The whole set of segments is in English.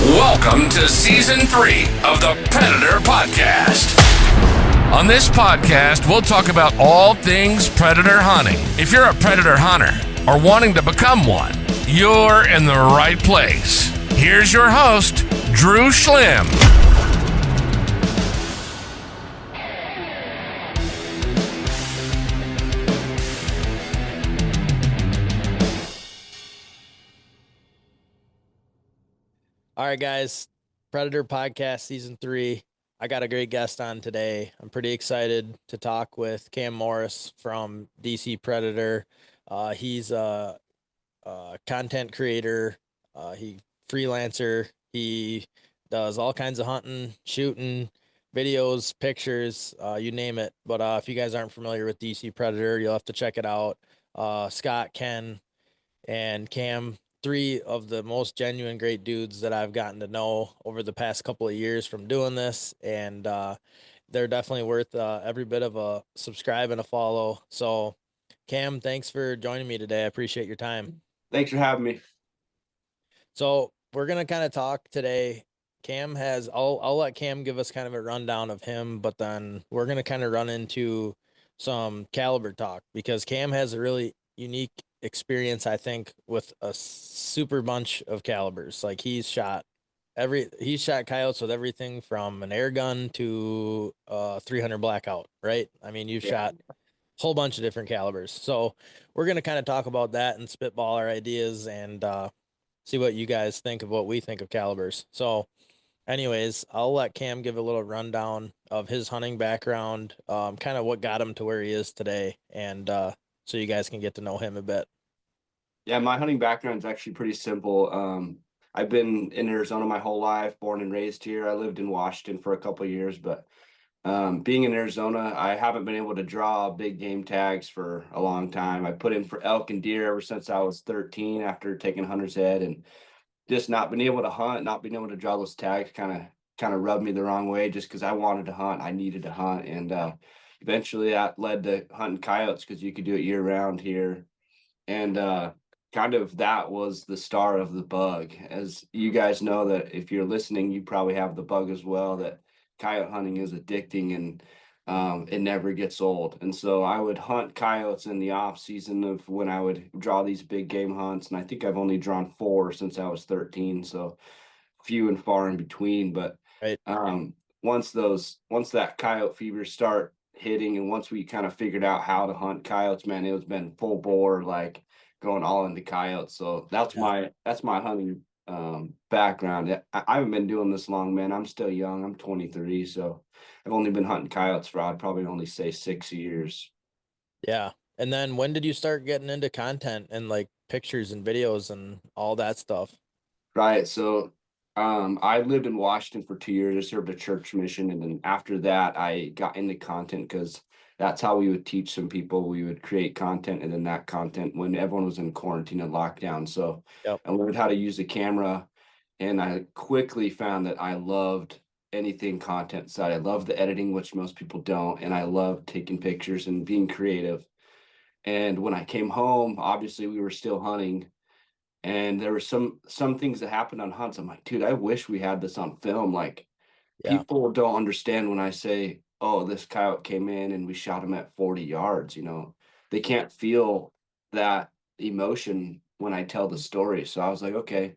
Welcome to Season 3 of the Predator Podcast. On this podcast, we'll talk about all things predator hunting. If you're a predator hunter or wanting to become one, you're in the right place. Here's your host, Drew Schlim. All right, guys, Predator Podcast Season 3. I got a great guest on today. I'm pretty excited to talk with Kam Morris from DC Predator. He's a content creator, he freelancer. He does all kinds of hunting, shooting, videos, pictures, you name it. But if you guys aren't familiar with DC Predator, you'll have to check it out. Scott, Ken, and Cam, three of the most genuine great dudes that I've gotten to know over the past couple of years from doing this. And they're definitely worth every bit of a subscribe and a follow. So Cam, thanks for joining me today. I appreciate your time. Thanks for having me. So we're going to kind of talk today. Cam has, I'll let Cam give us kind of a rundown of him, but then we're going to kind of run into some caliber talk because Cam has a really unique experience, I think, with a super bunch of calibers. Like he's shot coyotes with everything from an air gun to 300 blackout, right? I mean, you've shot a whole bunch of different calibers. So we're going to kind of talk about that and spitball our ideas and see what you guys think of what we think of calibers. So anyways, I'll let Cam give a little rundown of his hunting background, kind of what got him to where he is today, and so you guys can get to know him a bit. Yeah, my hunting background is actually pretty simple. I've been in Arizona my whole life, born and raised here. I lived in Washington for a couple of years, but being in Arizona, I haven't been able to draw big game tags for a long time. I put in for elk and deer ever since I was 13 after taking hunter's ed, and just not being able to hunt, not being able to draw those tags kind of rubbed me the wrong way just because I wanted to hunt. I needed to hunt. And eventually that led to hunting coyotes because you could do it year round here. And kind of that was the start of the bug. As you guys know, that if you're listening, you probably have the bug as well, that coyote hunting is addicting and it never gets old. And so I would hunt coyotes in the off season of when I would draw these big game hunts. And I think I've only drawn 4 since I was 13. So few and far in between. But right. Once that coyote fever start hitting, and once we kind of figured out how to hunt coyotes, man, it was been full bore, like going all into coyotes. So that's my hunting background. I haven't been doing this long, man. I'm still young. I'm 23, so I've only been hunting coyotes for I'd probably only say 6 years. Yeah. And then when did you start getting into content and like pictures and videos and all that stuff? Right. So I lived in Washington for 2 years. I served a church mission, and then after that I got into content because that's how we would teach some people. We would create content, and then that content when everyone was in quarantine and lockdown. So I learned how to use a camera, and I quickly found that I loved anything content side. I love the editing, which most people don't, and I love taking pictures and being creative. And when I came home, obviously we were still hunting, and there were some things that happened on hunts. I'm like, dude, I wish we had this on film. Like people don't understand when I say, oh, this coyote came in and we shot him at 40 yards, they can't feel that emotion when I tell the story. So I was like, okay,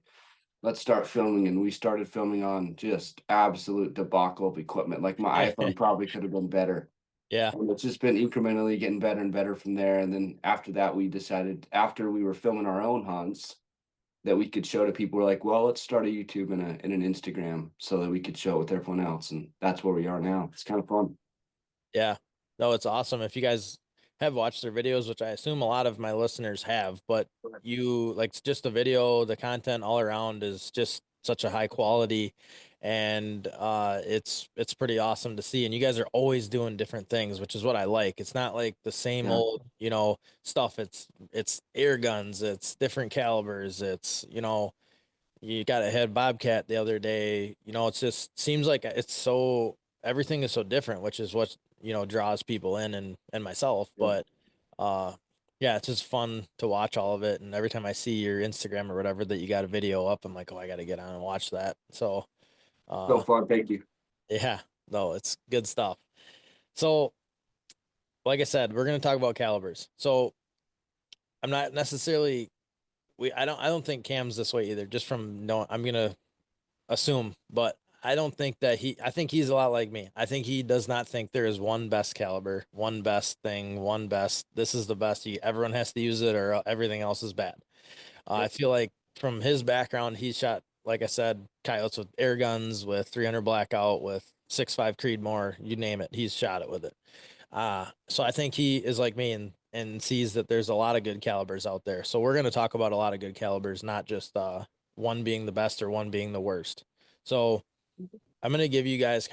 let's start filming. And we started filming on just absolute debacle of equipment. Like my iPhone probably could have been better. Yeah. And it's just been incrementally getting better and better from there. And then after that, we decided, after we were filming our own hunts, that we could show to people. We're like, well, let's start a YouTube and an Instagram so that we could show it with everyone else. And that's where we are now. It's kind of fun. Yeah. No, it's awesome. If you guys have watched their videos, which I assume a lot of my listeners have, but you like just the video, the content all around is just such a high quality, and it's pretty awesome to see. And you guys are always doing different things, which is what I like. It's not like the same old, stuff. It's air guns, it's different calibers, it's, you got a head bobcat the other day, it just seems like everything is so different, which is what, draws people in and myself. But yeah, it's just fun to watch all of it. And every time I see your Instagram or whatever that you got a video up, I'm like, oh, I got to get on and watch that. So, So uh, fun. Thank you. yeah, no, it's good stuff. So, like I said, we're going to talk about calibers. So, I'm not necessarily I don't think Cam's this way either. Just from no, I'm going to assume, but I don't think that I think he's a lot like me. I think he does not think there is one best caliber, one best thing, one best. This is the best. Everyone has to use it, or everything else is bad. I feel like from his background, he shot, like I said, coyotes with air guns, with 300 blackout, with 6.5 Creedmoor, you name it. He's shot it with it. So I think he is like me and sees that there's a lot of good calibers out there. So we're going to talk about a lot of good calibers, not just one being the best or one being the worst. So I'm going to give you guys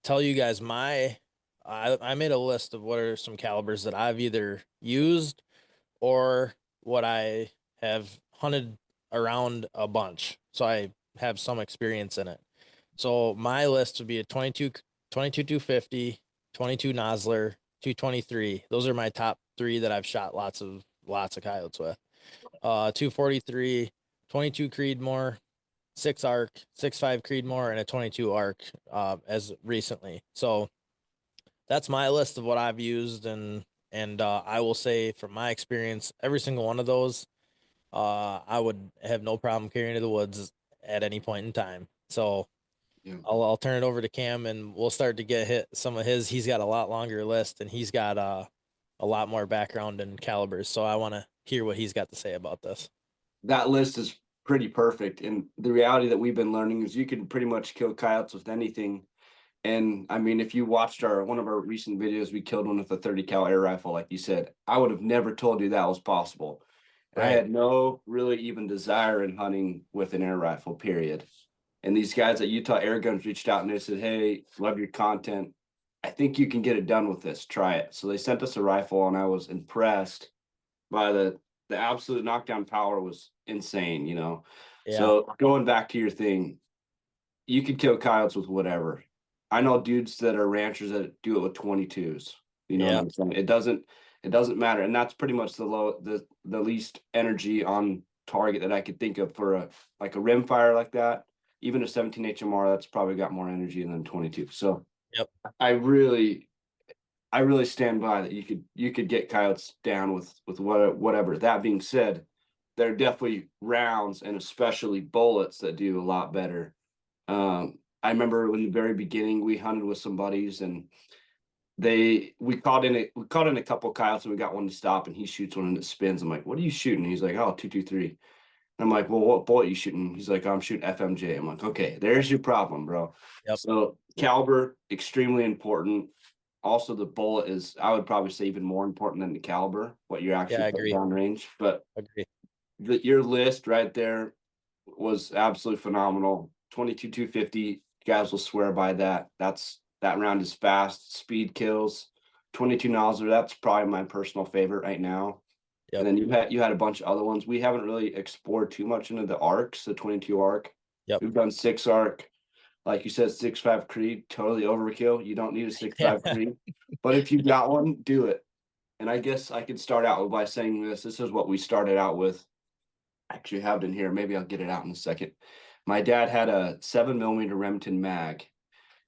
tell you guys I made a list of what are some calibers that I've either used or what I have hunted around a bunch. So I have some experience in it. So my list would be a 22 250, 22 Nosler, 223. Those are my top three that I've shot lots of coyotes with. 243, 22 Creedmoor, 6 arc, 6.5 Creedmoor, and a 22 arc as recently. So that's my list of what I've used, and I will say from my experience, every single one of those, I would have no problem carrying to the woods at any point in time. So Yeah. I'll turn it over to Cam, and we'll start to get hit some of his. He's got a lot longer list, and he's got a lot more background in calibers. So I want to hear what he's got to say about this. That list is pretty perfect. And the reality that we've been learning is you can pretty much kill coyotes with anything. And I mean, if you watched one of our recent videos, we killed one with a 30 cal air rifle, like you said. I would have never told you that was possible. And I Right. had no really even desire in hunting with an air rifle, period. And these guys at Utah Air Guns reached out and they said, "Hey, love your content. I think you can get it done with this. Try it." So they sent us a rifle, and I was impressed by the absolute knockdown power was insane, you know. Yeah. So going back to your thing, you could kill coyotes with whatever. I know dudes that are ranchers that do it with 22s. You know what Yeah. I'm saying? It doesn't matter. And that's pretty much the least energy on target that I could think of for a rim fire like that. Even a 17 HMR, that's probably got more energy than 22. So Yep. I really stand by that you could get coyotes down with whatever. That being said, there are definitely rounds and especially bullets that do a lot better. I remember in the very beginning we hunted with some buddies and we caught in a couple coyotes and we got one to stop and he shoots one and it spins. I'm like, "What are you shooting?" He's like, "Oh, 223." I'm like, "Well, what bullet are you shooting?" He's like, "I'm shooting FMJ." I'm like, "Okay, there's your problem, bro." Yep. So caliber extremely important. Also, the bullet is, I would probably say, even more important than the caliber, what you're Yeah, I actually putting agree. down range. But Agree. your list right there was absolutely phenomenal. 22 250, you guys will swear by that. That round is fast, speed kills. 22 Nosler, that's probably my personal favorite right now. And Yep. then you had a bunch of other ones. We haven't really explored too much into the arcs, the 22 arc. Yep. We've done 6 arc. Like you said, 6.5 Creed, totally overkill. You don't need a 6.5 Yeah. Creed. But if you got one, do it. And I guess I could start out by saying this. This is what we started out with. I actually have it in here. Maybe I'll get it out in a second. My dad had a 7mm Remington mag,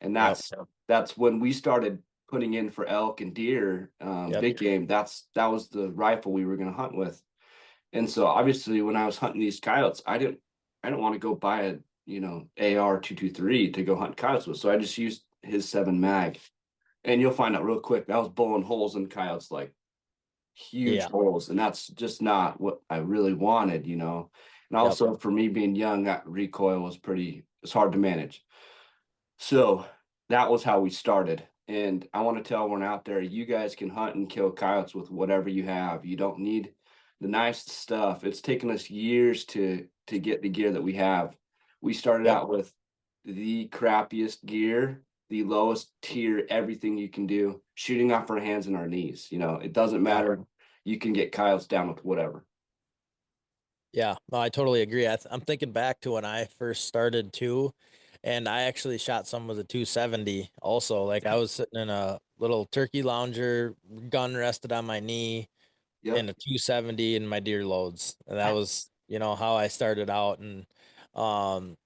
and Yep. that's when we started putting in for elk and deer, Yep. big game. That was the rifle we were going to hunt with. And so obviously when I was hunting these coyotes, I didn't want to go buy a, AR 223 to go hunt coyotes with. So I just used his 7 mag. And you'll find out real quick that was blowing holes in coyotes, like huge Yeah. holes. And that's just not what I really wanted, you know. And Yep. also for me being young, that recoil it's hard to manage. So that was how we started. And I want to tell everyone out there, you guys can hunt and kill coyotes with whatever you have. You don't need the nice stuff. It's taken us years to get the gear that we have. We started Yep. out with the crappiest gear, the lowest tier, everything you can do, shooting off our hands and our knees. You know, it doesn't Yeah. matter. You can get coyotes down with whatever. Yeah, no, I totally agree. I'm thinking back to when I first started too, and I actually shot some with a 270 also. Like I was sitting in a little turkey lounger, gun rested on my knee, and a 270 in my deer loads. And that was, how I started out. And um,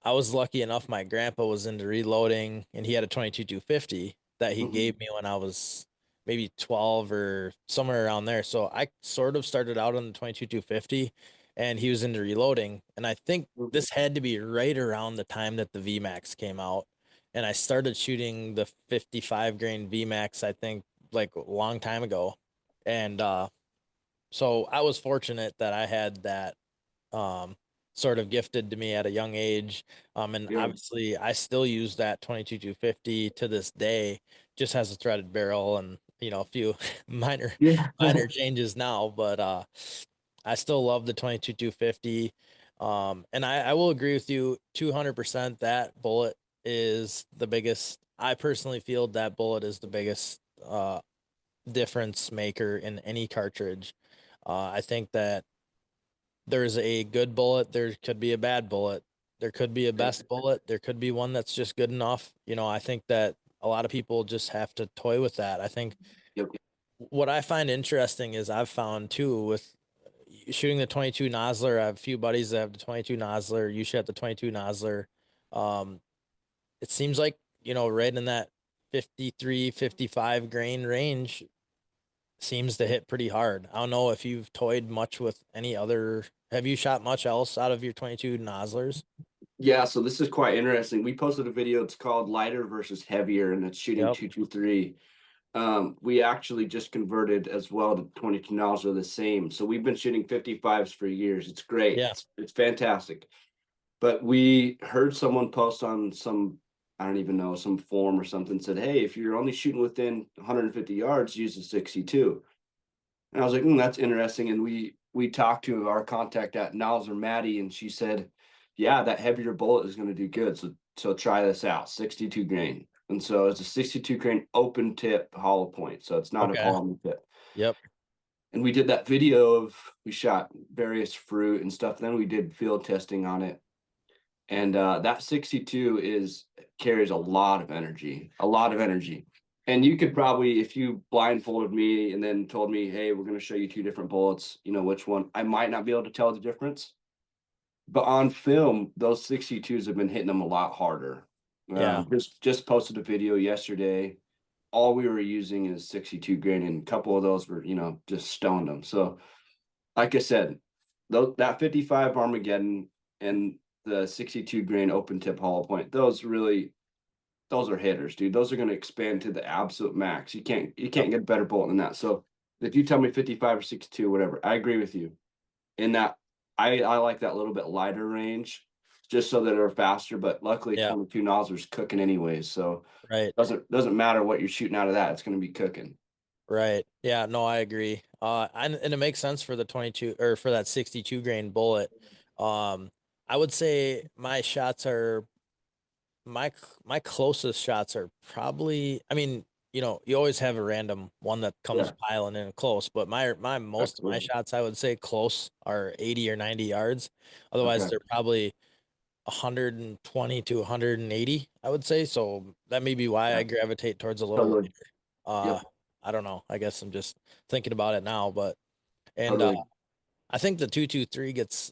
I was lucky enough. My grandpa was into reloading, and he had a 22 250 that he Mhm. gave me when I was maybe 12 or somewhere around there. So I sort of started out on the 22 250, and he was into reloading. And I think Mhm. this had to be right around the time that the VMAX came out. And I started shooting the 55 grain VMAX, I think, like a long time ago. And so I was fortunate that I had that um, sort of gifted to me at a young age. And Yeah. obviously, I still use that 22 250 to this day. Just has a threaded barrel and a few minor Yeah. minor changes now, but I still love the 22 250. And I will agree with you 200% that bullet is the biggest. I personally feel that bullet is the biggest difference maker in any cartridge. I think that there's a good bullet, there could be a bad bullet, there could be a best bullet, there could be one that's just good enough. I think that a lot of people just have to toy with that. I think Yep. what I find interesting is I've found too with shooting the 22 Nosler. I have a few buddies that have the 22 Nosler. You shoot at the 22 Nosler. Um, it seems like, right in that 53, 55 grain range seems to hit pretty hard. I don't know if you've toyed much with any other. Have you shot much else out of your 22 Noslers? Yeah, so this is quite interesting. We posted a video. It's called Lighter versus Heavier, and it's shooting Yep. 223. We actually just converted as well to 22 nozzles are the same. So we've been shooting 55s for years. It's great. Yeah. It's fantastic. But we heard someone post on some, I don't even know, some forum or something, said, hey, if you're only shooting within 150 yards, use a 62. And I was like, that's interesting. And we talked to our contact at Niles or Maddie, and she said, yeah, that heavier bullet is going to do good. So try this out, 62 grain. And so it's a 62 grain open tip hollow point. So it's not a Okay. hollow tip. Yep. And we did that video of we shot various fruit and stuff. Then we did field testing on it. And that 62 carries a lot of energy, a lot of energy. And you could probably, if you blindfolded me and then told me, hey, we're going to show you two different bullets, which one, I might not be able to tell the difference. But on film, those 62s have been hitting them a lot harder. Yeah. Just posted a video yesterday. All we were using is 62 grain, and a couple of those were, just stoned them. So, like I said, that 55 Armageddon and the 62 grain open tip hollow point, those are hitters, dude. Those are going to expand to the absolute max. You can't get a better bullet than that. So if you tell me 55 or 62, whatever, I agree with you. In that, I like that little bit lighter range, just so that they're faster. But luckily, Yeah. 22 nozzles cooking anyways, so Right. doesn't matter what you're shooting out of that. It's going to be cooking. Right. Yeah. No, I agree. And it makes sense for the 22 or for that 62 grain bullet. Um, I would say my shots are my closest shots are probably, I mean, you always have a random one that comes Yeah, piling in close, but my most of my absolutely. shots I would say close are 80 or 90 yards. Otherwise, Okay, they're probably 120 to 180, I would say. So that may be why yeah, I gravitate towards a little totally. lighter. Uh, Yep, I don't know. I guess I'm just thinking about it now, but and totally. I think the 223 gets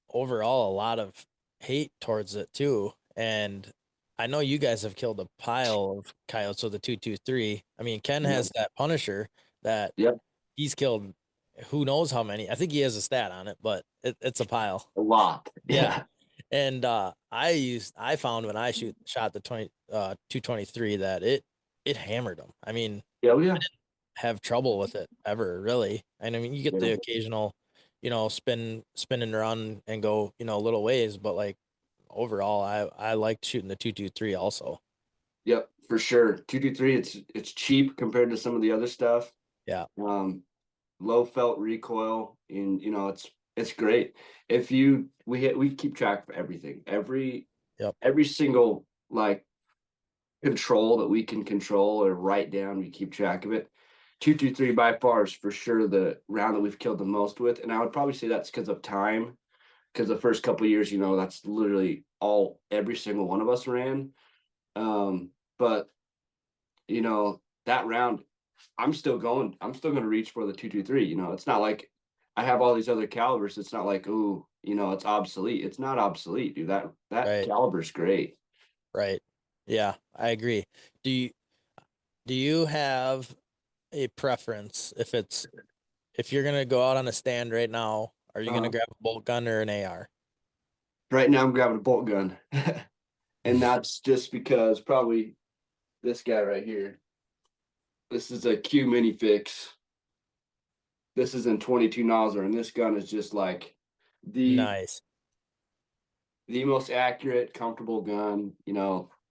overall a lot of hate towards it too. And I know you guys have killed a pile of coyotes with the 223. I mean, Ken Yep, has that Punisher that yep, he's killed who knows how many. I think he has a stat on it, but it's a pile. a lot. Yeah. Yeah, And I found when I shot the 223 that it hammered them. I mean, yeah, yeah. have trouble with it ever, really. And I mean, you get Yeah. the occasional, spin and run and go, a little ways, but like overall, I liked shooting the 223 also. Yep, for sure. 223, it's cheap compared to some of the other stuff. Yeah. Um, Low felt recoil, and it's great. If you we keep track of everything, Yep. every single like control that we can control or write down, we keep track of it. 223 by far is for sure the round that we've killed the most with, and I would probably say that's because of time. Because the first couple of years, that's literally all every single one of us ran. But that round, I'm still going to reach for the 223. It's not like I have all these other calibers. It's not like, ooh, it's obsolete. It's not obsolete, dude. That Right. caliber's great. Right. Yeah, I agree. Do you do you have a preference if you're gonna go out on a stand right now, are you gonna uh grab a bolt gun or an AR? Right now I'm grabbing a bolt gun. And that's just because probably this guy right here. This is a Q mini fix. This is in 22 nozzle, and this gun is just like the Nice. the most accurate, comfortable gun.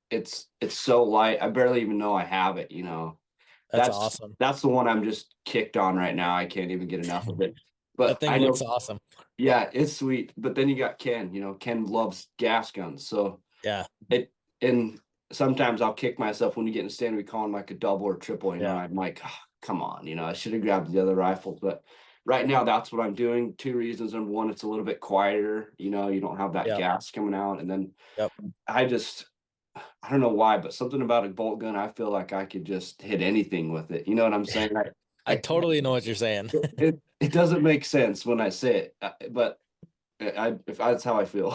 It's so light. I barely even know I have it. That's That's awesome. that's the one I'm just kicked on right now. I can't even get enough of it. That But thing I looks know, awesome. yeah, it's sweet. But then you got Ken. Ken loves gas guns. So Yeah. it and sometimes I'll kick myself when you get in the stand. We call them like a double or triple. Yeah. I'm like, "Oh, come on. I should have grabbed the other rifle." But right now, that's what I'm doing. Two reasons. Number one, it's a little bit quieter. You don't have that Yep. gas coming out, and then Yep. I don't know why, but something about a bolt gun, I feel like I could just hit anything with it. You know what I'm saying? I I totally know what you're saying. it doesn't make sense when I say it, but if that's how I feel.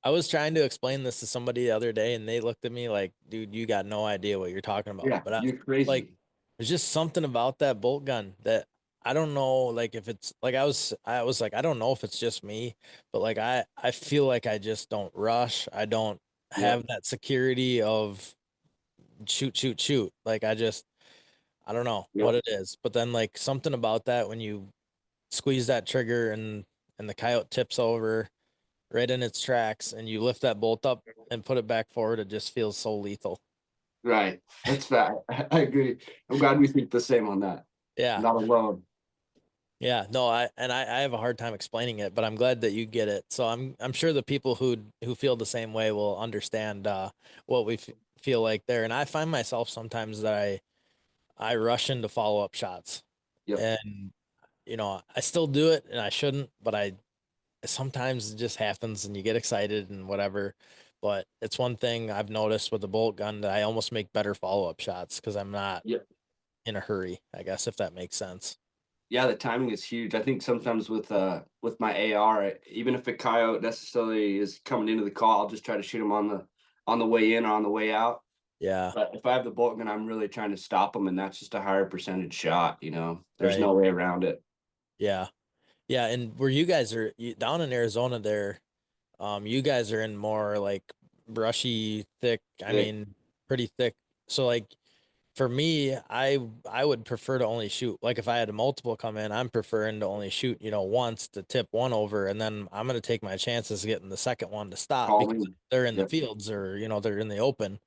I was trying to explain this to somebody the other day and they looked at me like, dude, you got no idea what you're talking about. Yeah, But I you're like, crazy. there's just something about that bolt gun that I don't know, like if it's like I was like, I don't know if it's just me, but like I feel like I just don't rush. I don't Yep. have that security of shoot, shoot, shoot. Like I don't know what Yep. it is. But then like something about that when you squeeze that trigger and the coyote tips over right in its tracks and you lift that bolt up and put it back forward, it just feels so lethal. Right. That's fact. I agree. I'm glad we think the same on that. Yeah. Not alone. Yeah. No, I have a hard time explaining it, but I'm glad that you get it. So I'm sure the people who feel the same way will understand what we feel like there. And I find myself sometimes that I rush into follow-up shots. Yep. And I still do it and I shouldn't, but I sometimes it just happens and you get excited and whatever. But it's one thing I've noticed with the bolt gun that I almost make better follow-up shots because I'm not Yep. in a hurry, I guess, if that makes sense. Yeah, the timing is huge. I think sometimes with my AR, even if a coyote necessarily is coming into the call, I'll just try to shoot him on the way in or on the way out. Yeah, But if I have the bolt gun, I'm really trying to stop them, and that's just a higher percentage shot. There's right. no way around it. Yeah. Yeah, and where you guys are down in Arizona there, you guys are in more like brushy, thick, I Thick. mean, pretty thick. So like for me, I would prefer to only shoot. Like if I had a multiple come in, I'm preferring to only shoot, once to tip one over, and then I'm gonna take my chances getting the second one to stop because Calling. they're in the Yep. fields or they're in the open.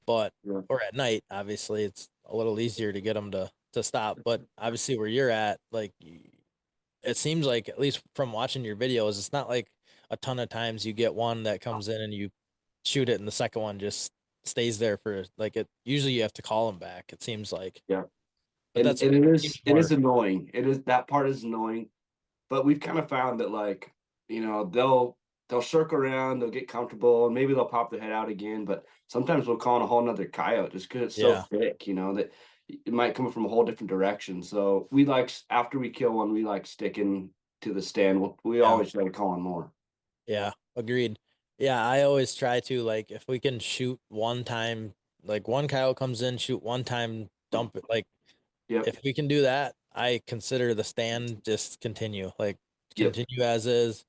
But Yep. or at night, obviously, it's a little easier to get them to stop. But obviously, where you're at, like it seems like at least from watching your videos, it's not like a ton of times you get one that comes in and you shoot it, and the second one just stays there for like it. Usually, you have to call them back. It seems like, Yeah. but And that's it seems is it is more. annoying. It is that part is annoying. But we've kind of found that like, they'll circle around, they'll get comfortable, and maybe they'll pop their head out again. But sometimes we'll call in a whole nother coyote just because it's so Yeah, thick, that it might come from a whole different direction. So we like after we kill one, we like sticking to the stand. We yeah, always try to call in more. yeah. Agreed. Yeah, I always try to like if we can shoot one time, like one coyote comes in, shoot one time, dump it. Like Yep. if we can do that, I consider the stand just continue, like Yep. continue as is.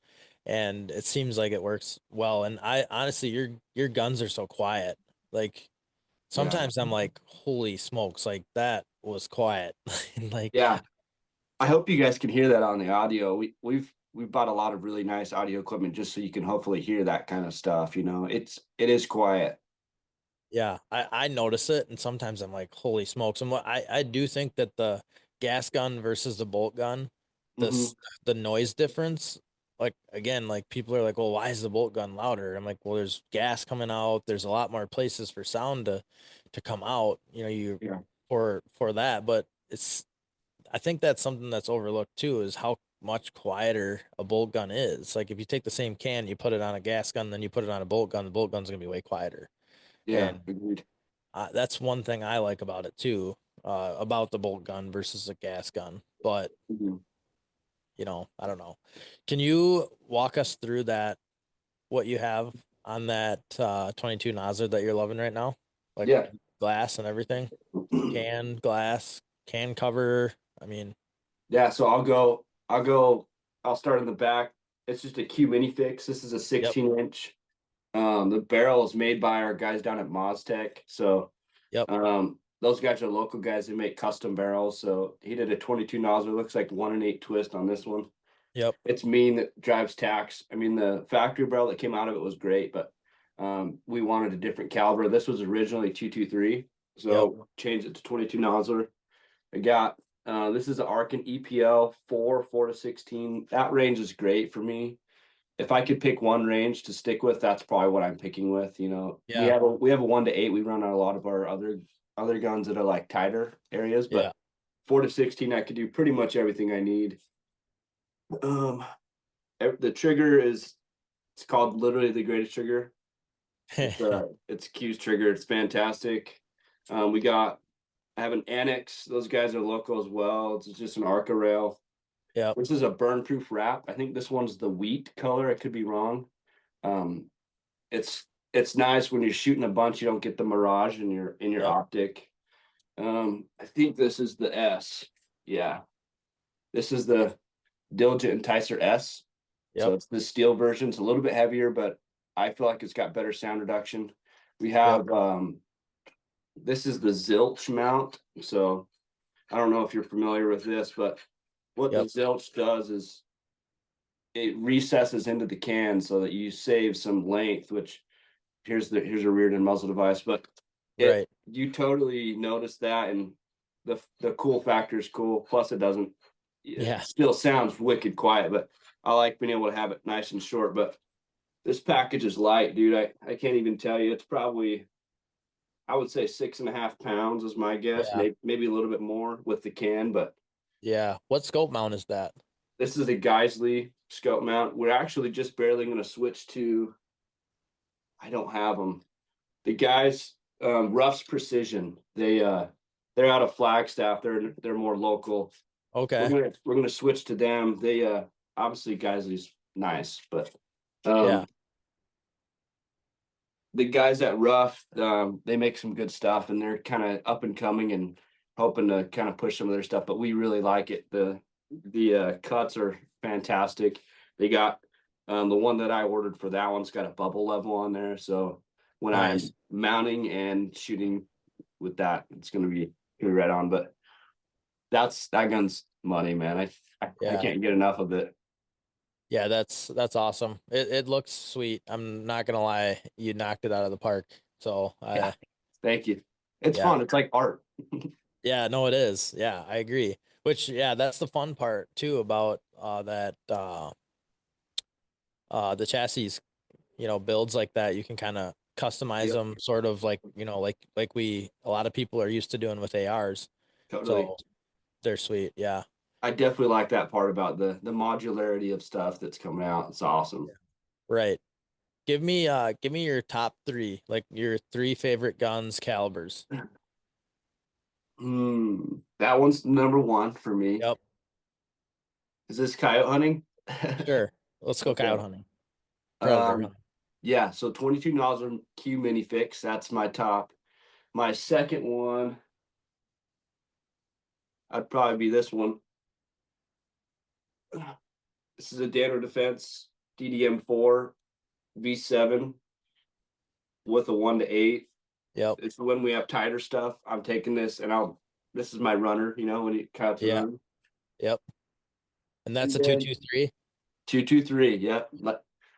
And it seems like it works well. And I honestly, your guns are so quiet. Like Yeah. sometimes I'm like, holy smokes, like that was quiet. Like, Yeah. I hope you guys can hear that on the audio. We've bought a lot of really nice audio equipment just so you can hopefully hear that kind of stuff. It is quiet. yeah, I notice it, and sometimes I'm like, holy smokes. And what I do think that the gas gun versus the bolt gun, Hmm. the noise difference, like again, like people are like, well, why is the bolt gun louder? I'm like, well, there's gas coming out. There's a lot more places for sound to come out. You Yeah. for that, but I think that's something that's overlooked too, is how much quieter a bolt gun is. Like if you take the same can, you put it on a gas gun, then you put it on a bolt gun, the bolt gun's gonna be way quieter. Yeah. And Agreed. that's one thing I like about it too. about the bolt gun versus a gas gun, but Mhm. I don't know. Can you walk us through that? What you have on that 22 Nosler that you're loving right now, like Yeah. glass and everything, can glass, can cover. I mean, Yeah, so I'll start in the back. It's just a Q mini fix. This is a yep, 16-inch. The barrel is made by our guys down at Moztec. So yep, those guys are local guys. They make custom barrels. So he did a 22 nozzle. Looks like 1 1/8 twist on this one. yep, It's mean that drives tax. I mean, the factory barrel that came out of it was great, but we wanted a different caliber. This was originally 223, yep, so changed it to 22 nozzler. I got this is an Arkin EPL 4 to 16. That range is great for me. If I could pick one range to stick with, that's probably what I'm picking with. We yeah, have a 1 to 8. We run on a lot of our other guns that are like tighter areas, yeah. but 4 to 16, I could do pretty much everything I need. Um, the trigger it's called literally the greatest trigger. It's Q's trigger. It's fantastic. I have an Annex. Those guys are local as well. It's just an Arca rail. Yep, This is a burn proof wrap. I think this one's the wheat color. I could be wrong. Um, it's it's nice when you're shooting a bunch, you don't get the mirage in your yep, optic. I think this is the S. Yeah. This is the Diligent Enticer S. So yep, it's the steel version. It's a little bit heavier, but I feel like it's got better sound reduction. We yep, have this is the Zilch mount. So I don't know if you're familiar with this, but what the yep. Zilch does is it recesses into the can so that you save some length, which here's a rear end muzzle device, but Right. you totally notice that, and the cool factor is cool. Plus, it Yeah. still sounds wicked quiet, but I like being able to have it nice and short. But this package is light, dude. I can't even tell you. It's probably, I would say 6.5 pounds is my guess. Yeah. Maybe a little bit more with the can, but Yeah. What scope mount is that? this is a Geisley scope mount. We're actually just barely going to switch to. I don't have them. The guys, Ruff's Precision. They're out of Flagstaff. They're more local. Okay. We're gonna switch to them. They obviously Geisley's nice, but Yeah. um the guys at Ruff, they make some good stuff, and they're kind of up and coming and hoping to kind of push some of their stuff. But we really like it. The cuts are fantastic. They got the one that I ordered for that one's got a bubble level on there, so when I'm Nice. mounting and shooting with that, it's gonna be right on. But that gun's money, man. I Yeah. can't get enough of it. Yeah, that's awesome. It looks sweet. I'm not gonna lie, you knocked it out of the park. So Yeah, thank you. It's yeah. fun. It's like art. Yeah, no, it is. Yeah, I agree. Which, yeah, that's the fun part too about that the chassis, builds like that. You can kind of customize Yep, them sort of like, like we a lot of people are used to doing with ARs. totally. So they're sweet. Yeah. I definitely like that part about the modularity of stuff that's coming out. It's awesome. Right. Give me your top three, like your three favorite guns, calibers. That one's number one for me. Yep. Is this coyote hunting? Sure. Let's go Okay. coyote hunting. Predator Um, hunting. yeah, so 22 nozzle Q mini fix. That's my top. My second one, I'd probably be this one. This is a Danner Defense DDM4 V7 with a 1 to 8. Yep. It's when we have tighter stuff. I'm taking this, and this is my runner, when it counts Yeah. run. Yep. And that's And a two then two three. 223. Yep.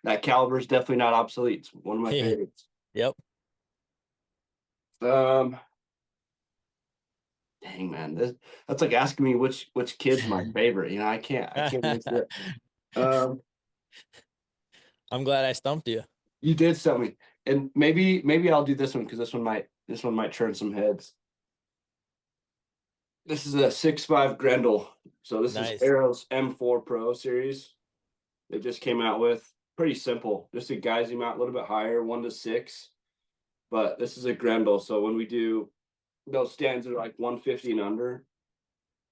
That caliber is definitely not obsolete. It's one of my favorites. Yep. Um, dang man, that's like asking me which kid's my favorite. I can't answer it. I'm glad I stumped you. You did something, and maybe I'll do this one because this one might turn some heads. This is a 6.5 Grendel. So this is Nice. Arrow's M4 Pro series. They just came out with pretty simple. Just a Geisy mount a little bit higher, 1 to 6. But this is a Grendel. So when we do those stands are like 150 and under.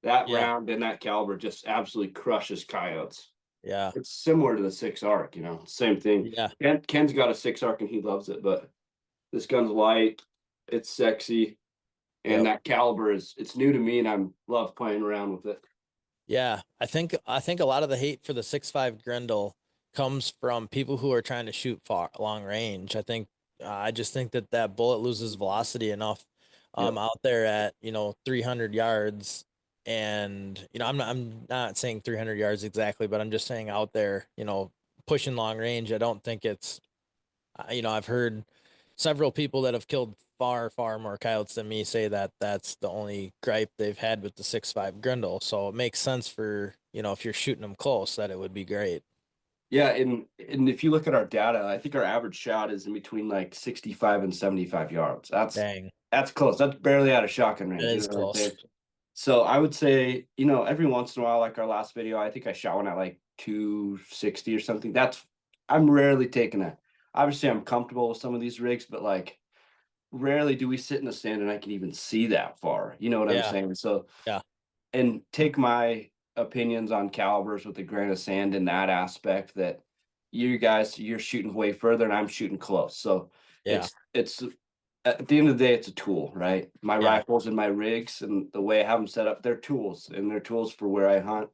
That Yeah. round and that caliber just absolutely crushes coyotes. Yeah. It's similar to the 6 arc, same thing. Yeah. Ken's got a 6 arc and he loves it, but this gun's light, it's sexy, and Yep. that caliber it's new to me, and I love playing around with it. Yeah. I think a lot of the hate for the 6.5 Grendel comes from people who are trying to shoot far long range. I just think that bullet loses velocity enough Yep. out there at 300 yards. And I'm not saying 300 yards exactly, but I'm just saying out there, pushing long range. I don't think it's I've heard several people that have killed far, far more coyotes than me say that that's the only gripe they've had with the 6.5 Grendel. So it makes sense for, if you're shooting them close, that it would be great. Yeah, and if you look at our data, I think our average shot is in between like 65 and 75 yards. Dang, That's close. That's barely out of shotgun that range. You is know what I'm saying? close. So I would say, every once in a while, like our last video, I think I shot one at like 260 or something. I'm rarely taking that. Obviously, I'm comfortable with some of these rigs, but like rarely do we sit in the stand and I can even see that far. You know what I'm Yeah, saying? So, yeah, and take my opinions on calibers with a grain of sand in that aspect that you're shooting way further and I'm shooting close. So yeah, it's at the end of the day, it's a tool, right? My yeah, rifles and my rigs and the way I have them set up, they're tools, and they're tools for where I hunt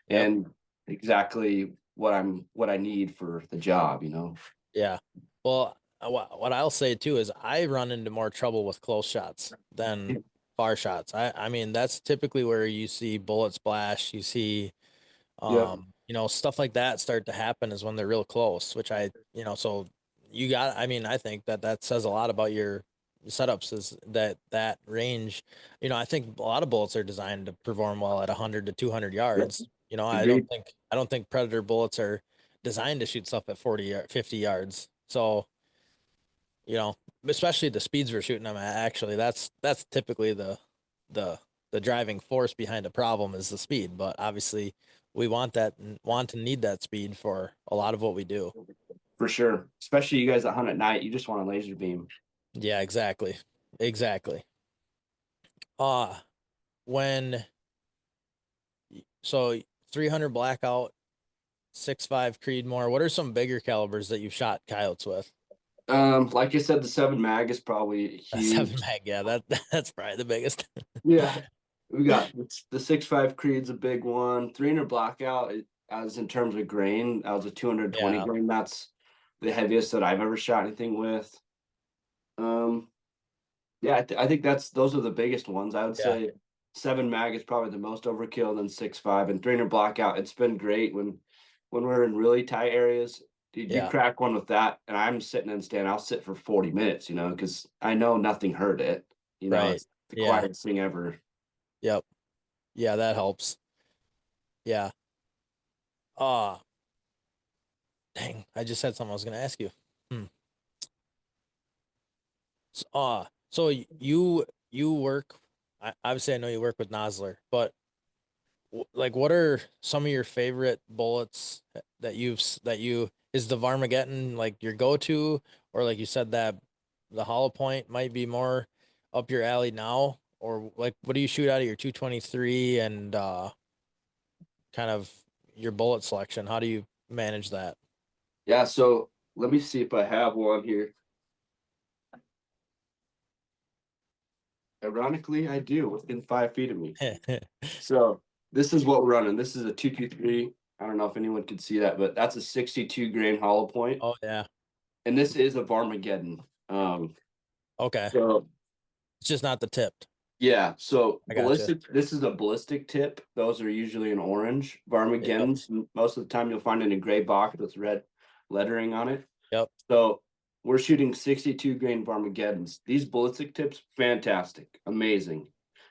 yep, and exactly what I need for the job. yeah. Well, what I'll say too is I run into more trouble with close shots than far shots. I mean, that's typically where you see bullet splash, you see Yep. stuff like that start to happen is when they're real close, which so I think that says a lot about your setups is that range. I think a lot of bullets are designed to perform well at 100 to 200 Yep. yards. Agreed. I don't think Predator bullets are designed to shoot stuff at 40 or 50 yards. So, you know, especially the speeds we're shooting them at, actually, that's typically the the driving force behind a problem is the speed. But obviously, we want to need that speed for a lot of what we do. For sure. Especially you guys that hunt at night, you just want a laser beam. Yeah, exactly, exactly. Uh when so 300 blackout, 6.5 Creedmoor. What are some bigger calibers that you've shot coyotes with? Like I said, the 7 mag is probably That's seven huge. mag. Yeah, that's probably the biggest. Yeah. We got the 6.5 Creed's a big one. 300 blackout, as in terms of grain, that was a 220 Yeah, grain. That's the heaviest that I've ever shot anything with. Um, yeah, I think those are the biggest ones. I would yeah, say 7 mag is probably the most overkill, then 6.5 and 300 blackout. It's been great when we're in really tight areas. Dude, you yeah. crack one with that, and I'm sitting in stand. I'll sit for 40 minutes, because I know nothing hurt it. Right. It's the Yeah. quietest thing ever. Yep. Yeah, that helps. Yeah. Uh dang, I just had something I was gonna ask you. Hmm. So you work. Obviously, I know you work with Nosler, but like, what are some of your favorite bullets that you is the Varmageddon like your go-to, or like you said that the hollow point might be more up your alley now, or like what do you shoot out of your 223 and kind of your bullet selection? How do you manage that? Yeah, so let me see if I have one here. Ironically, I do within 5 feet of me. So this is what we're running. This is a 223. I don't know if anyone could see that, but that's a 62 grain hollow point, Oh yeah. and this is a Varmageddon. Okay. So It's just not the tipped. yeah, so I got you. ballistic. This is a ballistic tip. Those are usually in orange. Yep. Varmageddons, most of the time you'll find in a gray box with red lettering on it. Yep. So we're shooting 62 grain Varmageddons. These ballistic tips, fantastic, amazing.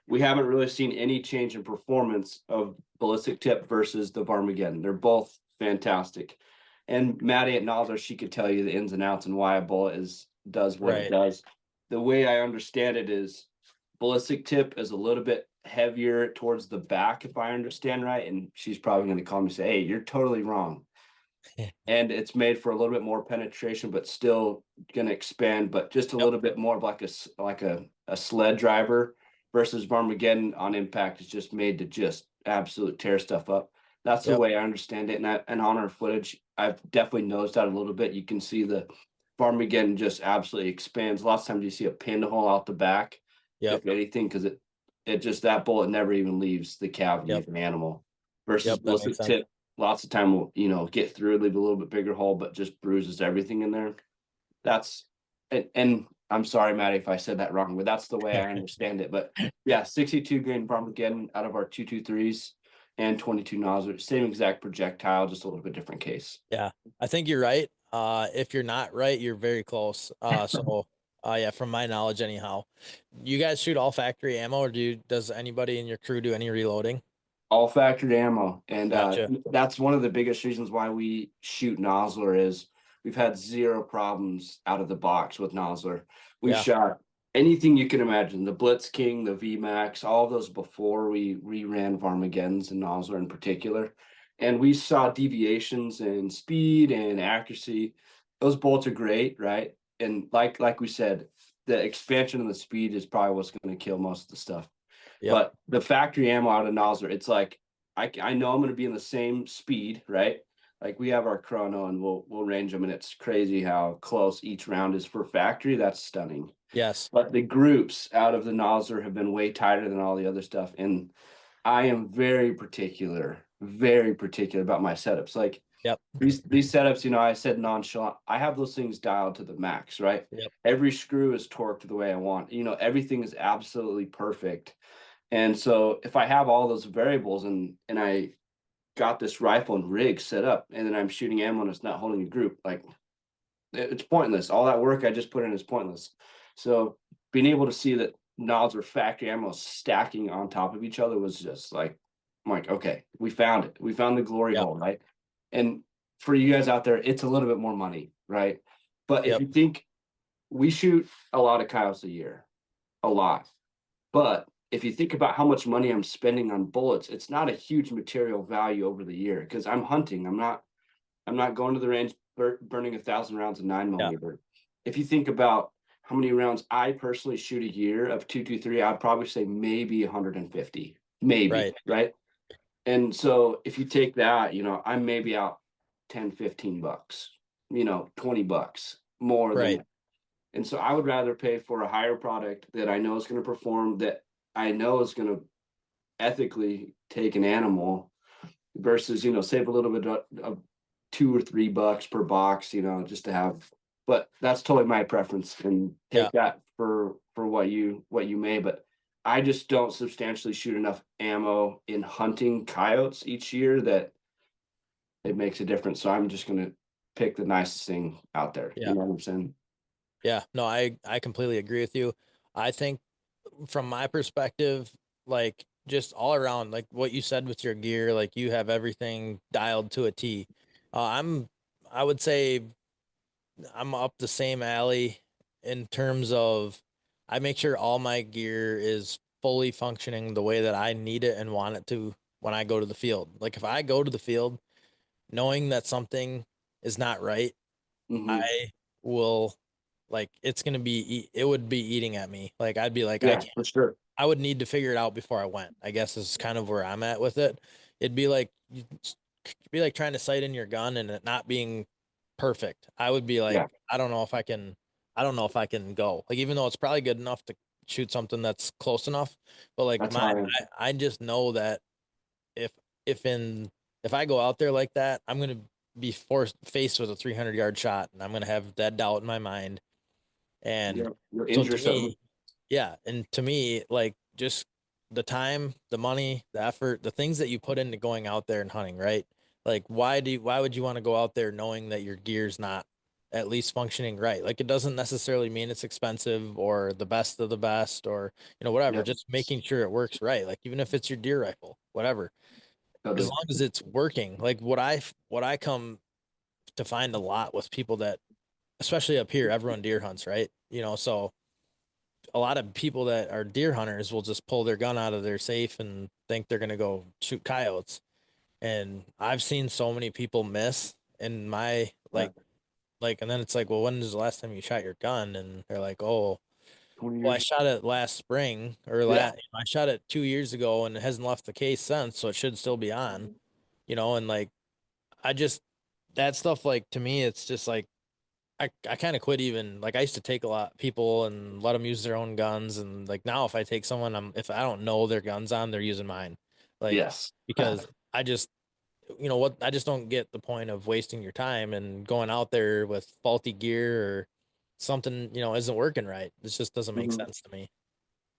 We haven't really seen any change in performance of ballistic tip versus the Varmageddon. They're both fantastic. And Maddie at Nosler, she could tell you the ins and outs and why a bullet does what it Right. does. The way I understand it is ballistic tip is a little bit heavier towards the back, if I understand right. And she's probably going to call me and say, "Hey, you're totally wrong." and it's made for a little bit more penetration, but still going to expand, but just a Yep. little bit more of like a sled driver versus Armageddon on impact is just made to just absolute tear stuff up. That's the Yep. way I understand it. And on our footage, I've definitely noticed that a little bit. You can see the Armageddon just absolutely expands. Lots of times you see a pinhole out the back, Yep. if anything, because it just that bullet never even leaves the cavity Yep. of an animal versus Yep. That makes ballistic sense. tip lots of time will get through, leave a little bit bigger hole, but just bruises everything in there. That's and I'm sorry, Maddie, if I said that wrong, but that's the way I understand it. But yeah, 62 grain Armageddon out of our 223s and 22 nozzle, same exact projectile, just a little bit different case. Yeah, I think you're right. If you're not right, you're very close. Yeah, from my knowledge, anyhow, you guys shoot all factory ammo, or does anybody in your crew do any reloading? All factored ammo, and Gotcha. that's one of the biggest reasons why we shoot Nozzler is we've had zero problems out of the box with Nozzler. We've Yeah. shot anything you can imagine, the Blitz King, the VMAX, all of those before we reran Armageddons and Nozzler in particular, and we saw deviations in speed and accuracy. Those bolts are great, right? And like we said, the expansion of the speed is probably what's going to kill most of the stuff. Yep. But the factory ammo out of Nozzler, it's like I know I'm going to be in the same speed, right? Like we have our chrono and we'll range them, and it's crazy how close each round is for factory. That's stunning. Yes. But the groups out of the Nozzler have been way tighter than all the other stuff, and I am very particular about my setups. Like Yep. these setups, I said nonchalant. I have those things dialed to the max, right? Yep. Every screw is torqued the way I want. Everything is absolutely perfect. And so if I have all those variables and I got this rifle and rig set up and then I'm shooting ammo and it's not holding a group, like it's pointless. All that work I just put in is pointless. So being able to see that nods or factory ammo stacking on top of each other was just like, I'm like, okay, we found it. We found the glory Yep. hole, right? And for you guys out there, it's a little bit more money, right? But if Yep. you think we shoot a lot of coyotes a year, a lot. But if you think about how much money I'm spending on bullets, it's not a huge material value over the year because I'm hunting. I'm not going to the range burning 1,000 rounds of 9mm. If you think about how many rounds I personally shoot a year of 223, I'd probably say maybe 150, maybe, right? And so if you take that, I'm maybe out 10, $15, $20 more than. And so I would rather pay for a higher product that I know is going to perform, that I know is going to ethically take an animal versus, save a little bit of $2 or $3 per box, just to have. But that's totally my preference, and take that for what you may. But I just don't substantially shoot enough ammo in hunting coyotes each year that it makes a difference. So I'm just going to pick the nicest thing out there. Yeah. You know what I'm saying? Yeah. No, I completely agree with you. I think from my perspective, like just all around, like what you said with your gear, like you have everything dialed to a T. I would say I'm up the same alley in terms of I make sure all my gear is fully functioning the way that I need it and want it to when I go to the field. Like if I go to the field knowing that something is not right, I will like it would be eating at me. Like I'd be like, I Yeah, can't, for sure. I would need to figure it out before I went, I guess is kind of where I'm at with it. It'd be like trying to sight in your gun and it not being perfect. I would be like, Yeah. I don't know if I can go. Like, even though it's probably good enough to shoot something that's close enough, but like That's how I am. I just know that if, if in, if I go out there like that, I'm going to be faced with a 300-yard shot and I'm going to have that doubt in my mind. And You'll so injure to something. me, yeah. And to me, like just the time, the money, the effort, the things that you put into going out there and hunting, right? Like why would you want to go out there knowing that your gear's not at least functioning right? Like it doesn't necessarily mean it's expensive or the best of the best or, whatever, Yep. just making sure it works right. Like even if it's your deer rifle, whatever, as Totally. long as it's working. Like what I come to find a lot with people that, especially up here, everyone deer hunts, right? So a lot of people that are deer hunters will just pull their gun out of their safe and think they're going to go shoot coyotes. And I've seen so many people miss in my Yeah. and then it's like, well, when was the last time you shot your gun? And they're like, oh, 20 well, I years. shot it last spring or Yeah. I shot it 2 years ago and it hasn't left the case since, so it should still be on, and like I just that stuff like to me it's just like I kind of quit even like I used to take a lot of people and let them use their own guns and like now if I take someone if I don't know their guns on they're using mine like Yes. because I just what I just don't get the point of wasting your time and going out there with faulty gear or something isn't working right. This just doesn't make Mhm. sense to me.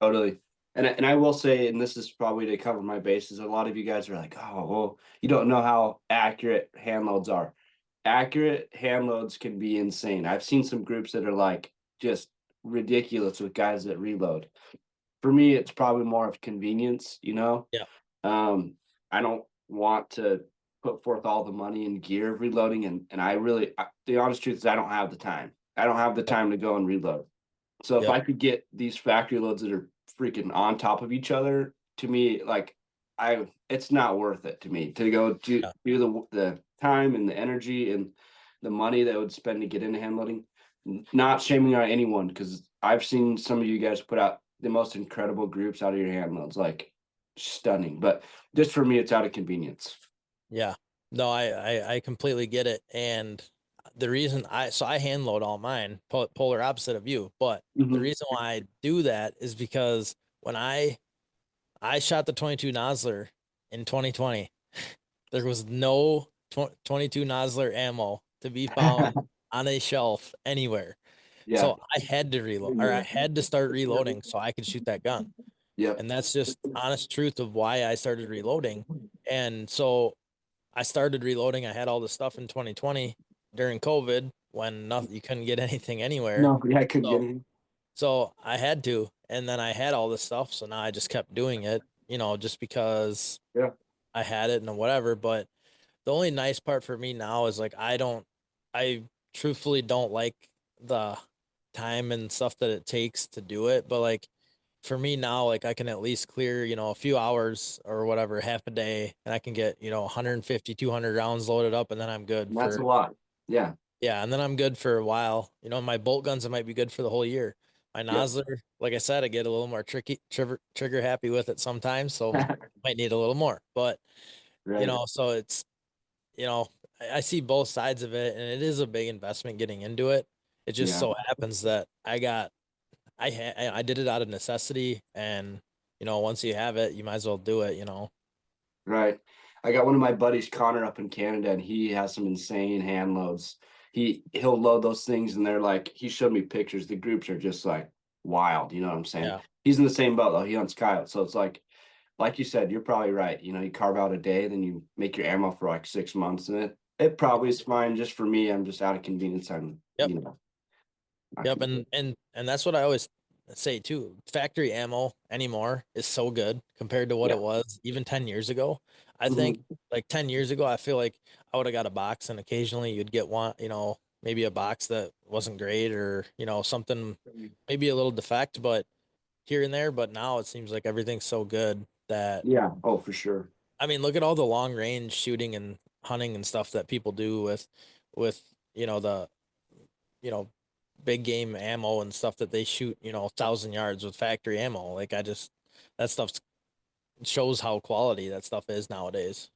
Totally. And I will say, and this is probably to cover my bases, a lot of you guys are like, oh, well, you don't know how accurate hand loads are. Accurate hand loads can be insane. I've seen some groups that are like just ridiculous with guys that reload. For me, it's probably more of convenience, you know? Yeah. I don't want to put forth all the money and gear of reloading, and the honest truth is I don't have the time. I don't have the Yep. time to go and reload. So if Yep. I could get these factory loads that are freaking on top of each other, to me, like it's not worth it to me to go to Yeah. do the time and the energy and the money that I would spend to get into hand loading. Not shaming on anyone because I've seen some of you guys put out the most incredible groups out of your hand loads, like stunning. But just for me, it's out of convenience. Yeah. No, I completely get it. And the reason I hand load all mine, polar opposite of you, but the Mhm. reason why I do that is because when I shot the 22 Nosler in 2020, there was no 22 Nosler ammo to be found on a shelf anywhere. Yeah. So I had to reload or I had to start reloading so I could shoot that gun. Yep. And that's just honest truth of why I started reloading. And so I started reloading. I had all the stuff in 2020 during COVID when nothing, you couldn't get anything anywhere. No, yeah, I couldn't get So, in. so I had to, and then I had all this stuff. So now I just kept doing it, just because Yeah. I had it and whatever. But the only nice part for me now is like, I truthfully don't like the time and stuff that it takes to do it. But like, for me now, like I can at least clear, a few hours or whatever, half a day, and I can get, 150, 200 rounds loaded up, and then I'm good And that's a for, lot. Yeah. yeah, and then I'm good for a while. My bolt guns, I might be good for the whole year. My Yep. Nosler, like I said, I get a little more trigger happy with it sometimes, so might need a little more. But, Right. so it's, I see both sides of it, and it is a big investment getting into it. It just Yeah. so happens that I did it out of necessity, and once you have it, you might as well do it. Right. I got one of my buddies, Connor, up in Canada, and he has some insane hand loads. He'll load those things, and they're like, he showed me pictures. The groups are just like wild. You know what I'm saying? Yeah, He's in the same boat though. He hunts coyotes, so it's like you said, you're probably right. You carve out a day, then you make your ammo for like 6 months, and it probably is fine. Just for me, I'm just out of convenience. I'm yep, not yep, gonna do and that's what I always say too. Factory ammo anymore is so good compared to it. what Yeah. it was even 10 years ago. I think Mhm. like 10 years ago, I feel like I would have got a box, and occasionally you'd get one, maybe a box that wasn't great or something maybe a little defect, but here and there. But now it seems like everything's so good that Yeah. Oh, for sure. I mean, look at all the long range shooting and hunting and stuff that people do with the you know big game ammo and stuff that they shoot 1,000 yards with factory ammo. Like that stuff shows how quality that stuff is nowadays.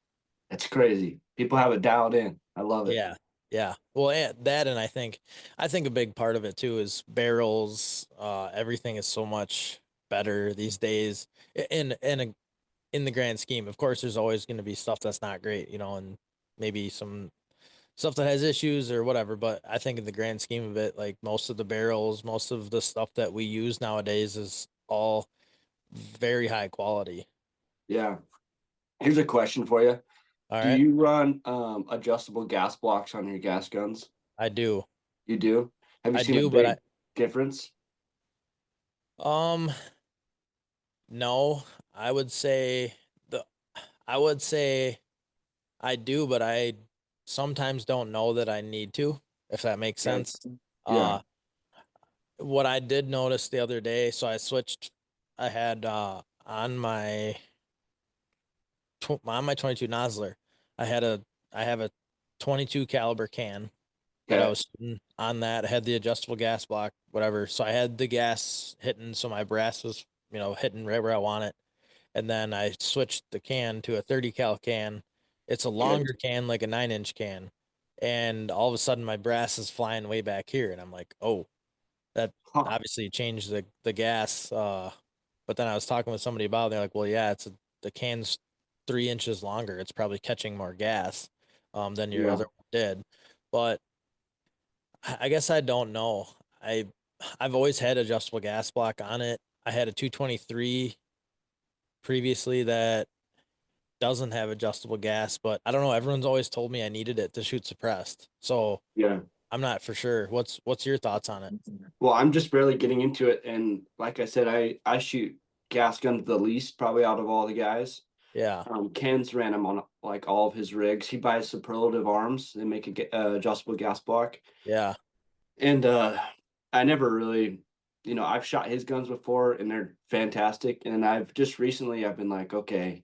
It's crazy. People have it dialed in. I love it. Yeah, yeah. Well, that and I think a big part of it too is barrels. Everything is so much better these days. In the grand scheme, of course, there's always going to be stuff that's not great, and maybe some stuff that has issues or whatever. But I think in the grand scheme of it, like most of the barrels, most of the stuff that we use nowadays is all very high quality. Yeah. Here's a question for you. All Do right. you run adjustable gas blocks on your gas guns? I do. You do? Have you I seen a do, but big difference? um, no, I would say the, I would say I do, but I sometimes don't know that I need to, if that makes Okay. sense. Yeah. Uh, what I did notice the other day, so I had on my 22 Nosler, I had a I have a 22 caliber can that I Okay. was shooting on that. I had the adjustable gas block, whatever. So I had the gas hitting, so my brass was, hitting right where I want it. And then I switched the can to a 30 cal can. It's a Okay. longer can, like a 9-inch can. And all of a sudden my brass is flying way back here. And I'm like, oh, that Huh. obviously changed the gas. But then I was talking with somebody about it. They're like, well, yeah, the can's 3 inches longer. It's probably catching more gas than your Yeah. other one did. But I guess I don't know. I've always had adjustable gas block on it. I had a 223 previously that doesn't have adjustable gas, but I don't know. Everyone's always told me I needed it to shoot suppressed. So Yeah. I'm not for sure. What's your thoughts on it? Well, I'm just barely getting into it, and like I said, I shoot gas guns the least probably out of all the guys. Yeah. Ken's ran him on like all of his rigs. He buys superlative arms. They make a adjustable gas block, Yeah. and I never really, I've shot his guns before, and they're fantastic. And I've just recently I've been like, okay,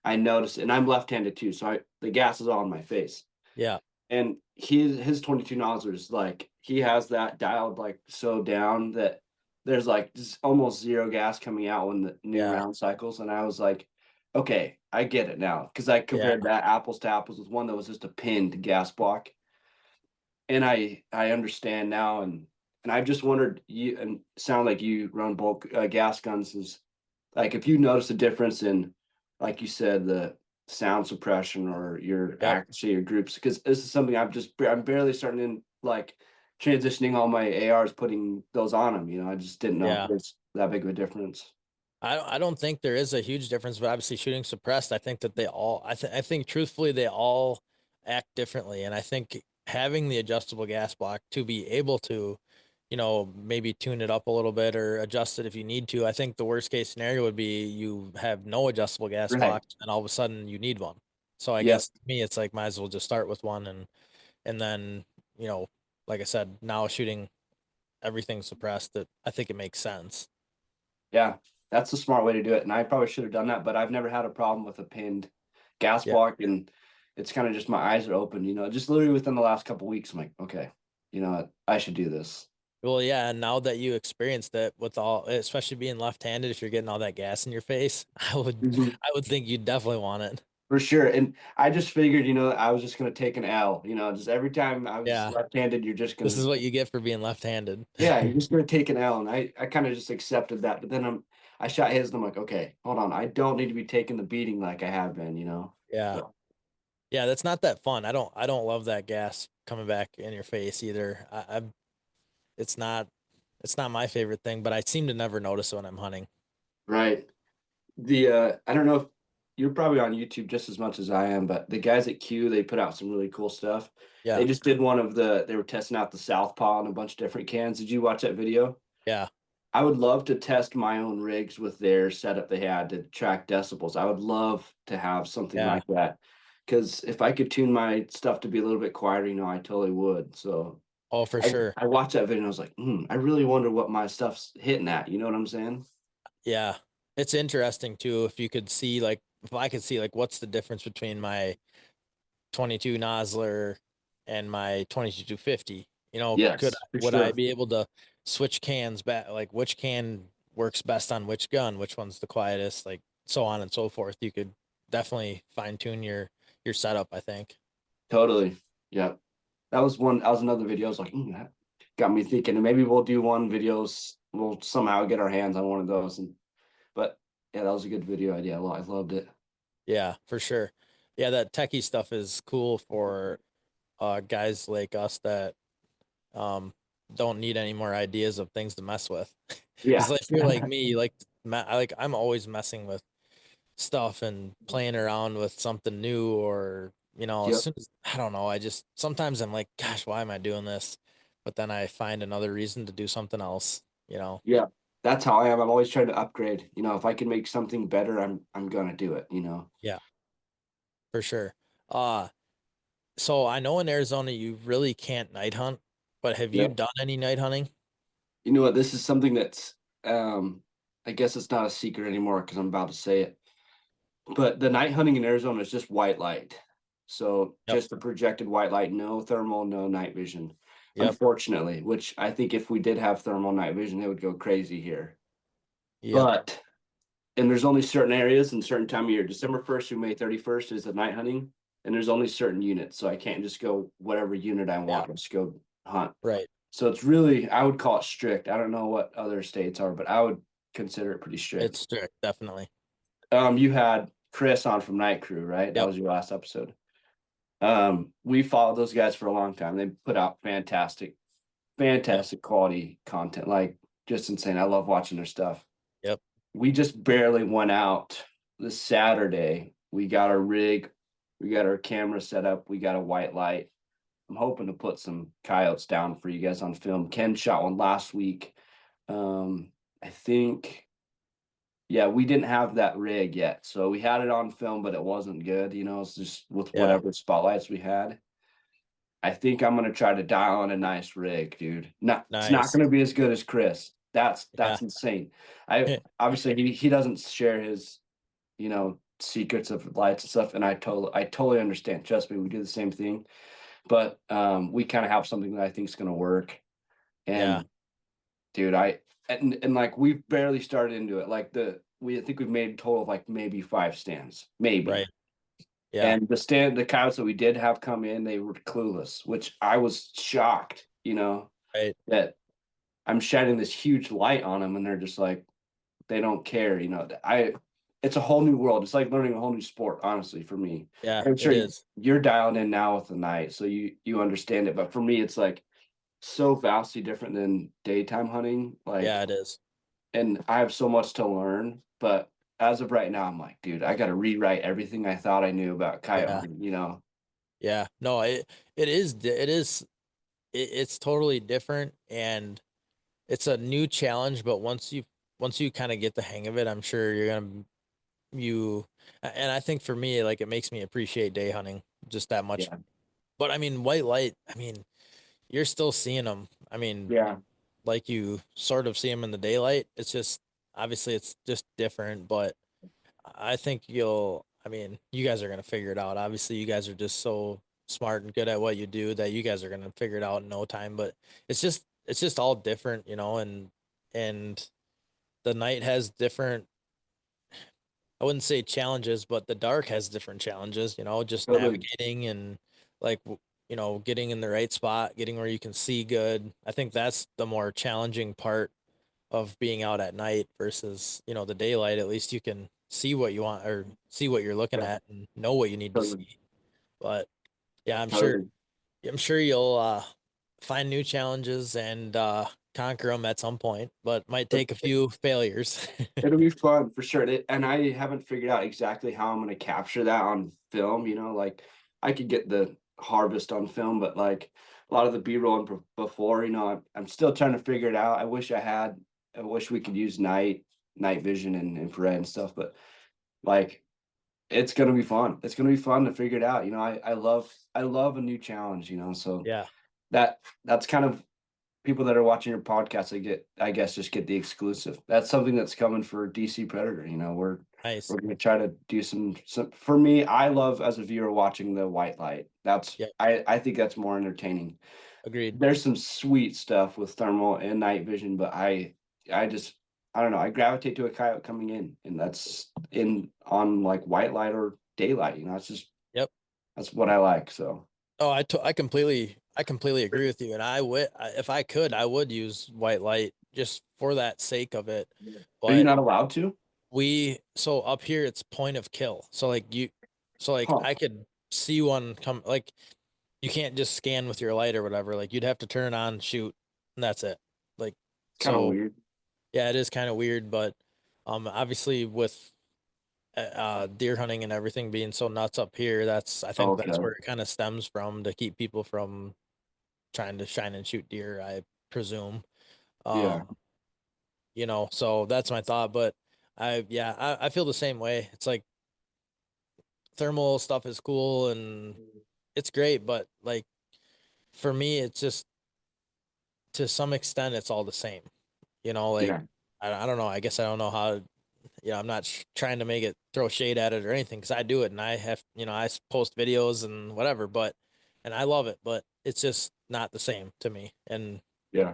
I noticed, and I'm left-handed too, so the gas is all in my face. Yeah. And his 22 nozzlers, like he has that dialed like so down that there's like just almost zero gas coming out when the new Yeah. round cycles. And I was like, okay, I get it now. Because I Yeah. compared that apples to apples with one that was just a pinned gas block. And I understand now. And I've just wondered, you and sound like you run bulk gas guns, is like if you notice a difference in, like you said, the sound suppression or your Yep. accuracy or groups, because this is something I'm barely starting in, like transitioning all my ARs, putting those on them. I just didn't know if Yeah. there's that big of a difference. I don't think there is a huge difference, but obviously shooting suppressed, I think that I think truthfully they all act differently. And I think having the adjustable gas block to be able to, maybe tune it up a little bit or adjust it if you need to. I think the worst case scenario would be you have no adjustable gas Right. block and all of a sudden you need one. So I Yep. guess to me it's like might as well just start with one and then, you know, like I said, now shooting everything suppressed, that I think it makes sense. Yeah. That's the smart way to do it. And I probably should have done that, but I've never had a problem with a pinned gas Yeah. block. And it's kind of just my eyes are open, just literally within the last couple of weeks. I'm like, okay, what? I should do this. Well, yeah, and now that you experienced it with all, especially being left-handed, if you're getting all that gas in your face, Mhm. I would think you'd definitely want it. For sure. And I just figured, I was just gonna take an L, just every time I was Yeah, left-handed, you're just this gonna, is what you get for being left-handed. yeah, you're just gonna take an L. And I kind of just accepted that. But then I shot his and I'm like, okay, hold on. I don't need to be taking the beating like I have been. Yeah, So, yeah, that's not that fun. I don't love that gas coming back in your face either. It's not, it's not my favorite thing, but I seem to never notice it when I'm hunting. right. I don't know if you're probably on YouTube just as much as I am, but the guys at Q, they put out some really cool stuff. They Yeah, just did they were testing out the Southpaw and a bunch of different cans. Did you watch that video? yeah, I would love to test my own rigs with their setup they had to track decibels. I would love to have something yeah. like that. Because if I could tune my stuff to be a little bit quieter, I totally would. So Oh, for I, sure. I watched that video and I was like, I really wonder what my stuff's hitting at. You know what I'm saying? Yeah, it's interesting too. If I could see like what's the difference between my 22 Nosler and my 2250. Yes, for Would I sure. be able to switch cans back, like which can works best on which gun, which one's the quietest, like so on and so forth. You could definitely fine tune your setup, I think. Totally. Yeah. That was another video. I was like, that got me thinking. And maybe we'll do one videos. We'll somehow get our hands on one of those. But yeah, that was a good video idea. I loved it. Yeah, for sure. Yeah, that techie stuff is cool for guys like us that um don't need any more ideas of things to mess with. Because Yeah. if you're like me, I'm always messing with stuff and playing around with something new, or as Yep. soon as I don't know, I just sometimes I'm like, gosh, why am I doing this? But then I find another reason to do something else. Yeah. That's how I am. I'm always trying to upgrade. If I can make something better, I'm gonna do it. Yeah, for sure. Uh so I know in Arizona you really can't night hunt, but have you Yep. done any night hunting? You know what? This is something that's I guess it's not a secret anymore because I'm about to say it. But the night hunting in Arizona is just white light. So Yep. just the projected white light, no thermal, no night vision. Yep. Unfortunately, which I think if we did have thermal night vision, it would go crazy here. Yep. But and there's only certain areas and certain time of year. December 1st through May 31st is the night hunting, and there's only certain units. So I can't just go whatever unit I want, just go hunt. Right. So it's really, I would call it strict. I don't know what other states are, but I would consider it pretty strict. It's strict, definitely. You had Chris on from Night Crew, right? That Yep. was your last episode. We followed those guys for a long time. They put out fantastic quality content, like just insane. I love watching their stuff. Yep. We just barely went out this Saturday. We got our rig, we got our camera set up, we got a white light. I'm hoping to put some coyotes down for you guys on film. Ken shot one last week. I think, yeah, we didn't have that rig yet. So we had it on film, but it wasn't good. You know, it's just with whatever spotlights we had. I think I'm gonna try to dial on a nice rig, dude. It's not gonna be as good as Chris. That's insane. Obviously he doesn't share his, secrets of lights and stuff, and I totally understand. Trust me, we do the same thing. But we kind of have something that I think is gonna work. And dude, and like we've barely started into it. Like I think we've made a total of like maybe 5 stands. Maybe. Right. Yeah. And the coyotes that we did have come in, they were clueless, which I was shocked, Right. that I'm shedding this huge light on them and they're just like, they don't care, it's a whole new world. It's like learning a whole new sport, honestly, for me. Yeah. I'm sure it is. you're dialed in now with the night, so you understand it. But for me, it's like so vastly different than daytime hunting. Like, Yeah, it is. and I have so much to learn, but as of right now, I'm like, dude, I got to rewrite everything I thought I knew about coyote hunting, Yeah. No, it's totally different, and it's a new challenge, but once you kind of get the hang of it, I'm sure and I think for me, like, it makes me appreciate day hunting just that much. Yeah. But I mean, white light, I mean, you're still seeing them. I mean, Yeah. like, you sort of see them in the daylight. It's just, obviously it's just different, but I think I mean, you guys are going to figure it out. Obviously, you guys are just so smart and good at what you do that you guys are going to figure it out in no time, but it's just all different, and the night has different, I wouldn't say challenges, but the dark has different challenges, just Totally. navigating and, like, getting in the right spot, getting where you can see good. I think that's the more challenging part of being out at night versus, the daylight. At least you can see what you want or see what you're looking at and know what you need to Totally. see. But yeah, Totally. I'm sure you'll find new challenges and conquer them at some point, but might take a few failures. It'll be fun for sure. And I haven't figured out exactly how I'm going to capture that on film. Like I could get the harvest on film, but like a lot of the B-roll before, I'm still trying to figure it out. I wish we could use night vision and infrared and stuff, but like it's going to be fun. It's going to be fun to figure it out. I love a new challenge, so Yeah. That's kind of people that are watching your podcast, I guess just get the exclusive. That's something that's coming for DC Predator. Nice. We're going to try to do some, for me, I love as a viewer watching the white light. I think that's more entertaining. Agreed. There's some sweet stuff with thermal and night vision, but I don't know. I gravitate to a coyote coming in, and that's on like white light or daylight. It's just, that's what I like. So. Oh, I completely agree with you. And if I could, I would use white light just for that sake of it. Are you But not allowed to? so up here it's point of kill. So I could see one come, like, you can't just scan with your light or whatever. Like, you'd have to turn on, shoot, and that's it. Like, Kind of weird. Yeah, it is kind of weird, but obviously with deer hunting and everything being so nuts up here, I think that's where it kind of stems from, to keep people from trying to shine and shoot deer, I presume. So that's my thought, but I feel the same way. It's like, thermal stuff is cool and it's great, but like, for me, it's just, to some extent, it's all the same, like, I don't know. I guess I don't know how I'm not trying to make it throw shade at it or anything because I do it and I have, I post videos and whatever, and I love it, but it's just not the same to me. And Yeah,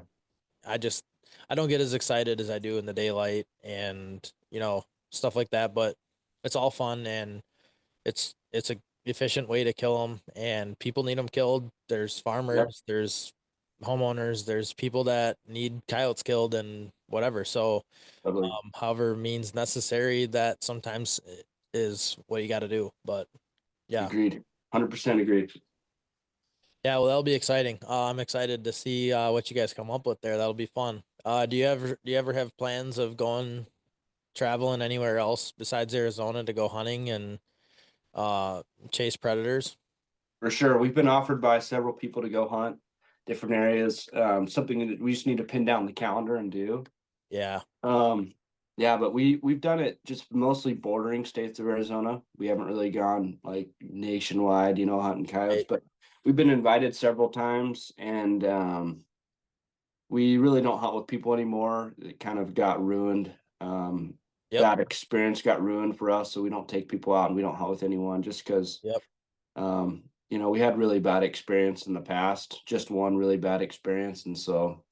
I just, I don't get as excited as I do in the daylight and, stuff like that, but it's all fun and it's a efficient way to kill them and people need them killed. There's yep, farmers, there's homeowners, there's people that need coyotes killed and whatever. So, totally however means necessary, that sometimes is what you got to do. But yeah, agreed. 100% agreed. yeah, well, that'll be exciting. I'm excited to see what you guys come up with there. That'll be fun. Do you ever have plans of going traveling anywhere else besides Arizona to go hunting and uh chase predators? For sure. We've been offered by several people to go hunt different areas. Something that we just need to pin down the calendar and do. Yeah. Um, yeah, but we've done it just mostly bordering states of Arizona. We haven't really gone like nationwide, hunting coyotes, Right. but we've been invited several times, and we really don't hunt with people anymore. It kind of got ruined. Yep. That experience got ruined for us, so we don't take people out and we don't hunt with anyone just because Yep. we had really bad experience in the past, just one really bad experience, and so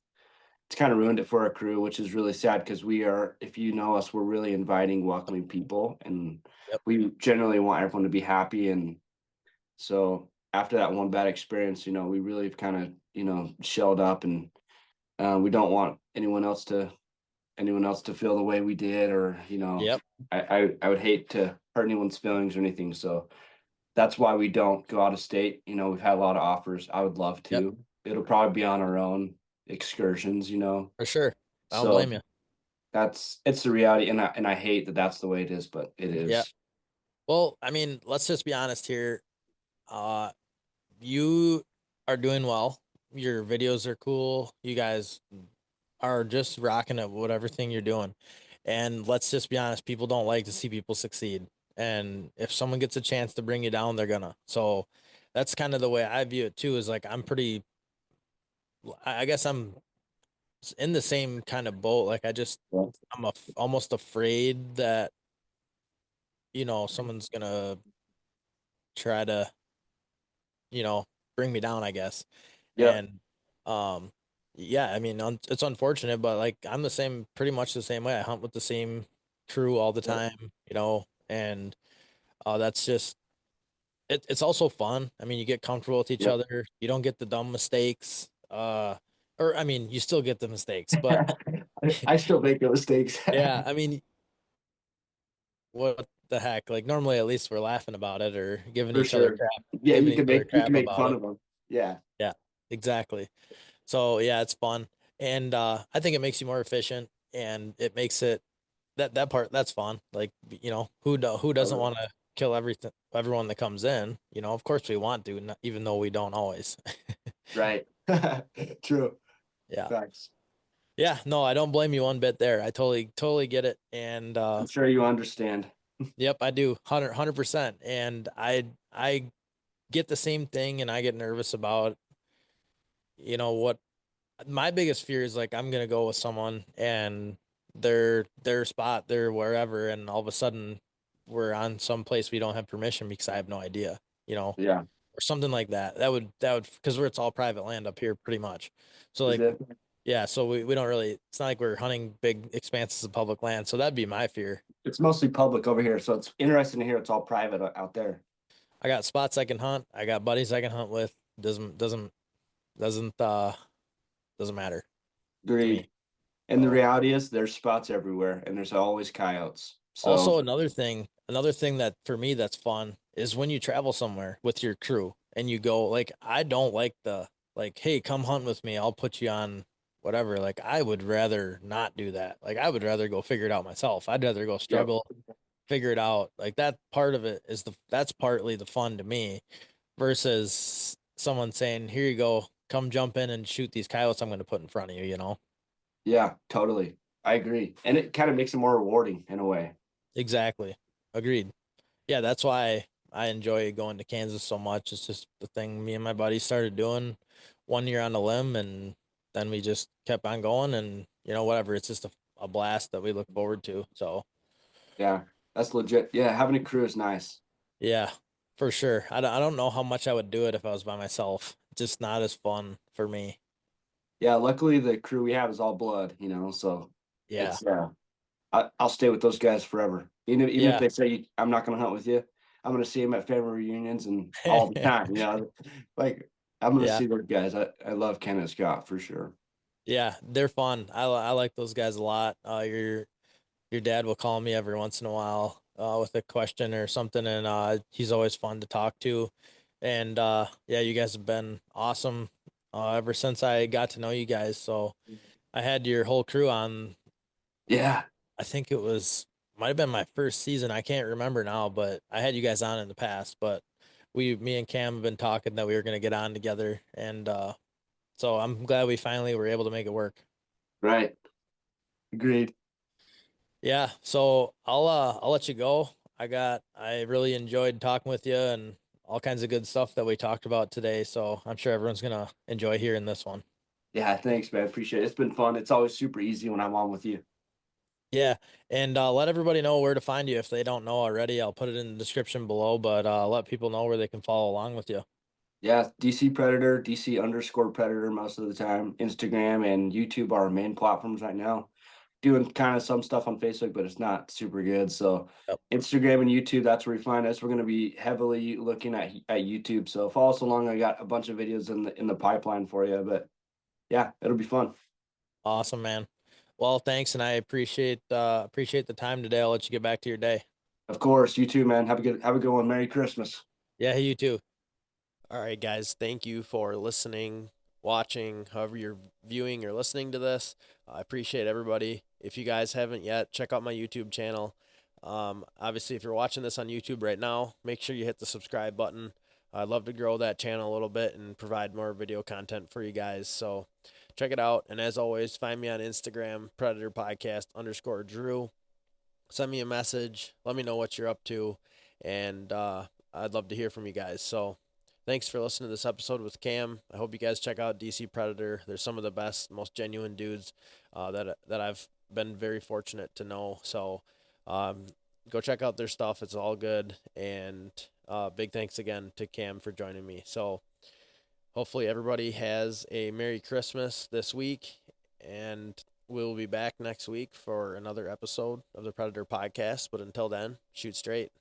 it's kind of ruined it for our crew, which is really sad because we are, if you know us, we're really inviting, welcoming people, and Yep. we generally want everyone to be happy. And so after that one bad experience, we really kind of, shelled up, and we don't want anyone else to feel the way we did, or Yep. I would hate to hurt anyone's feelings or anything. So that's why we don't go out of state. We've had a lot of offers. I would love Yep. to. It'll probably be on our own excursions. For sure. I don't So blame you. it's the reality, and I hate that that's the way it is, but it Yeah. is. Well, I mean, let's just be honest here. Uh, you are doing well. Your videos are cool. You guys are just rocking it with everything you're doing. And let's just be honest, people don't like to see people succeed. And if someone gets a chance to bring you down, they're gonna. So that's kind of the way I view it too, is like I guess I'm in the same kind of boat. Like Yeah. almost afraid that, someone's gonna try to, you know, bring me down, I guess. Yeah. And um yeah, I mean, it's unfortunate, but like I'm the same, pretty much the same way. I hunt with the same crew all the Yeah. time, and that's just it's also fun. I mean, you get comfortable with each Yep. other. You don't get the dumb mistakes. Or I mean, you still get the mistakes, but I still make no mistakes. yeah, I mean, what the heck? Like normally at least we're laughing about it or For sure. Yeah, giving you each can other make you can crap make about fun it. of them. Yeah. Yeah, exactly. So yeah, it's fun. And I think it makes you more efficient and it makes it that part that's fun. Like, who doesn't Totally. want to kill everyone that comes in? Of course we want to, even though we don't always. Right. True. Yeah. Facts. Yeah, no, I don't blame you one bit there. I totally get it. And I'm sure you understand. yep, I do. 100%. And I get the same thing and I get nervous about, what my biggest fear is, like I'm gonna go with someone and their spot, they're wherever, and all of a sudden we're on some place we don't have permission because I have no idea, Yeah. or something like that. That would because it's all private land up here pretty much. So Is like, it? yeah, so we don't really, it's not like we're hunting big expanses of public land. So that'd be my fear. It's mostly public over here, so it's interesting to hear it's all private out there. I got spots I can hunt. I got buddies I can hunt with. Doesn't doesn't matter to me. Agreed. And the So reality is there's spots everywhere and there's always coyotes. So also another thing that for me that's fun is when you travel somewhere with your crew and you go, like, I don't like the, like, hey, come hunt with me, I'll put you on whatever. Like I would rather not do that. Like I would rather go figure it out myself. I'd rather go yep. struggle, figure it out. Like that part of it is that's partly the fun to me versus someone saying, here you go, come jump in and shoot these coyotes I'm going to put in front of you. Yeah, totally. I agree. And it kind of makes it more rewarding in a way. Exactly. Agreed. Yeah, that's why I enjoy going to Kansas so much. It's just the thing me and my buddy started doing one year on a limb, and then we just kept on going, and whatever. It's just a blast that we look forward to. So Yeah, that's legit. Yeah, having a crew is nice. Yeah, for sure. I don't know how much I would do it if I was by myself. Just not as fun for me. Yeah, luckily the crew we have is all blood, so Yeah. it's I'll stay with those guys forever. Even if Yeah. they say I'm not gonna hunt with you, I'm gonna see them at family reunions and all the time. Like I'm gonna Yeah. see those guys. I love Ken and Scott for sure. Yeah, they're fun. I like those guys a lot. Your dad will call me every once in a while with a question or something, and he's always fun to talk to. And yeah, you guys have been awesome ever since I got to know you guys. So I had your whole crew on. Yeah, I think it was might have been my first season. I can't remember now, but I had you guys on in the past. But me and Cam have been talking that we were gonna get on together, and so I'm glad we finally were able to make it work. right. Agreed. Yeah, so I'll let you go. I really enjoyed talking with you and all kinds of good stuff that we talked about today. So I'm sure everyone's gonna enjoy hearing this one. Yeah, thanks, man. Appreciate it. It's been fun. It's always super easy when I'm on with you. Yeah, and let everybody know where to find you if they don't know already. I'll put it in the description below, but let people know where they can follow along with you. Yeah, DC Predator, DC_Predator most of the time. Instagram and YouTube are our main platforms right now. Doing kind of some stuff on Facebook, but it's not super good. So Yep. Instagram and YouTube, that's where you find us. We're going to be heavily looking at YouTube. So follow us along. I got a bunch of videos in the pipeline for you, but yeah, it'll be fun. Awesome, man. Well, thanks, and I appreciate the time today. I'll let you get back to your day. Of course, you too, man. Have a good one. Merry Christmas. Yeah, you too. All right, guys. Thank you for listening, watching, however you're viewing or listening to this. I appreciate everybody. If you guys haven't yet, check out my YouTube channel. Obviously, if you're watching this on YouTube right now, make sure you hit the subscribe button. I'd love to grow that channel a little bit and provide more video content for you guys. So check it out. And as always, find me on Instagram, Predator Podcast _Drew. Send me a message. Let me know what you're up to. And I'd love to hear from you guys. So thanks for listening to this episode with Cam. I hope you guys check out DC Predator. They're some of the best, most genuine dudes that I've been very fortunate to know. So go check out their stuff. It's all good. And big thanks again to Cam for joining me. So hopefully everybody has a Merry Christmas this week. And we'll be back next week for another episode of the Predator Podcast. But until then, shoot straight.